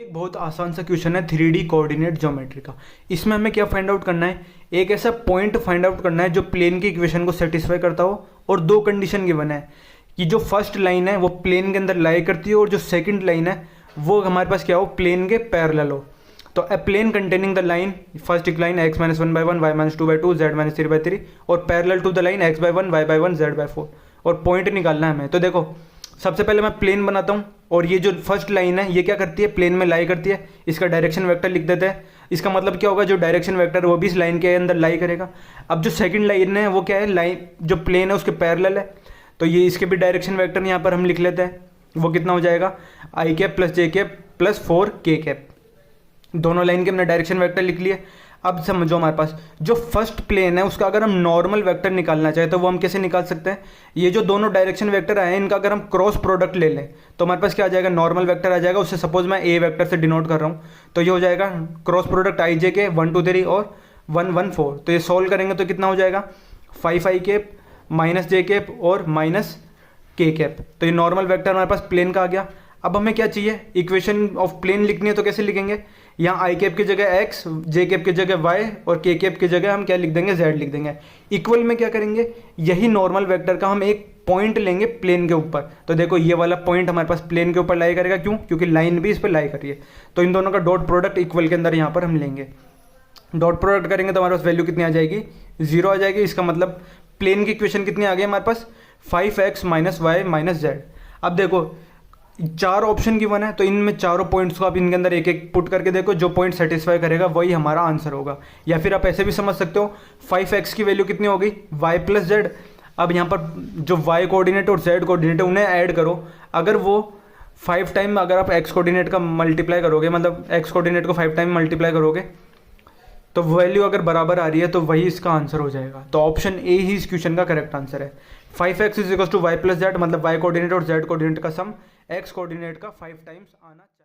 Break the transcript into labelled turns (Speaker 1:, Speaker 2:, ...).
Speaker 1: एक बहुत आसान सा क्वेश्चन है 3D कोऑर्डिनेट ज्योमेट्री का। इसमें हमें क्या फाइंड आउट करना है, एक ऐसा पॉइंट फाइंड आउट करना है जो प्लेन की इक्वेशन को सेटिस्फाई करता हो और दो कंडीशन गिवन है कि जो फर्स्ट लाइन है वो प्लेन के अंदर लाई करती है और जो सेकंड लाइन है वो हमारे पास क्या हो, प्लेन के पैरेलल हो। तो a plane containing the line first line x-1/1 y-2/2 z-3/3 और parallel to the line x/1 y/1 z/4 और पॉइंट निकालना है हमें। तो देखो सबसे पहले मैं प्लेन बनाता हूँ और ये जो फर्स्ट लाइन है ये क्या करती है, प्लेन में लाई करती है। इसका डायरेक्शन वेक्टर लिख देते हैं। इसका मतलब क्या होगा, जो डायरेक्शन वेक्टर वो भी इस लाइन के अंदर लाई करेगा। अब जो सेकंड लाइन है वो क्या है, लाइन जो प्लेन है उसके पैरेलल है, तो ये इसके भी डायरेक्शन वेक्टर यहाँ पर हम लिख लेते हैं। वो कितना हो जाएगा, i cap plus j cap plus 4k cap. दोनों लाइन के हमने डायरेक्शन वेक्टर लिख लिए। अब समझो हमारे पास जो फर्स्ट प्लेन है उसका अगर हम नॉर्मल वेक्टर निकालना चाहे तो वो हम कैसे निकाल सकते हैं। ये जो दोनों डायरेक्शन वेक्टर आए हैं इनका अगर हम क्रॉस प्रोडक्ट ले लें तो हमारे पास क्या आ जाएगा, नॉर्मल वेक्टर आ जाएगा। उससे सपोज मैं ए वेक्टर से डिनोट कर रहा हूँ तो ये हो जाएगा क्रॉस प्रोडक्ट आई जे के 1 2 3 और 1 1 4। तो ये सॉल्व करेंगे तो कितना हो जाएगा, 5 i cap minus J cap और माइनस के कैप। तो ये नॉर्मल वेक्टर हमारे पास प्लेन का आ गया। अब हमें क्या चाहिए, इक्वेशन ऑफ प्लेन लिखनी है तो कैसे लिखेंगे, यहाँ आई कैप की जगह x, जे कैप की जगह y और के कैप की जगह हम क्या लिख देंगे, z लिख देंगे। इक्वल में क्या करेंगे, यही नॉर्मल वेक्टर का हम एक पॉइंट लेंगे प्लेन के ऊपर। तो देखो ये वाला पॉइंट हमारे पास प्लेन के ऊपर लाई करेगा, क्यों, क्योंकि लाइन भी इस पर लाई कर रही है। तो इन दोनों का डॉट प्रोडक्ट इक्वल के अंदर यहाँ पर हम लेंगे। डॉट प्रोडक्ट करेंगे तो हमारे पास वैल्यू कितनी आ जाएगी, 0 आ जाएगी। इसका मतलब प्लेन की इक्वेशन कितनी आ गई हमारे पास, 5x minus Y minus Z. अब देखो 4 ऑप्शन गिवन है तो इनमें चारों पॉइंट्स को आप इनके अंदर एक एक पुट करके देखो, जो पॉइंट सेटिस्फाई करेगा वही हमारा आंसर होगा। या फिर आप ऐसे भी समझ सकते हो 5x की वैल्यू कितनी हो गई, y प्लस जेड। अब यहाँ पर जो y कोऑर्डिनेट और z कोऑर्डिनेट है उन्हें ऐड करो। अगर वो 5 टाइम अगर आप x कोऑर्डिनेट का मल्टीप्लाई करोगे, मतलब x कोऑर्डिनेट को 5 टाइम मल्टीप्लाई करोगे तो वैल्यू अगर बराबर आ रही है तो वही इसका आंसर हो जाएगा। तो ऑप्शन ए ही इस क्वेश्चन का करेक्ट आंसर है। 5x is equal to Y plus Z, मतलब y कोऑर्डिनेट और z कोऑर्डिनेट का सम x कोऑर्डिनेट का 5 टाइम्स आना चाहिए।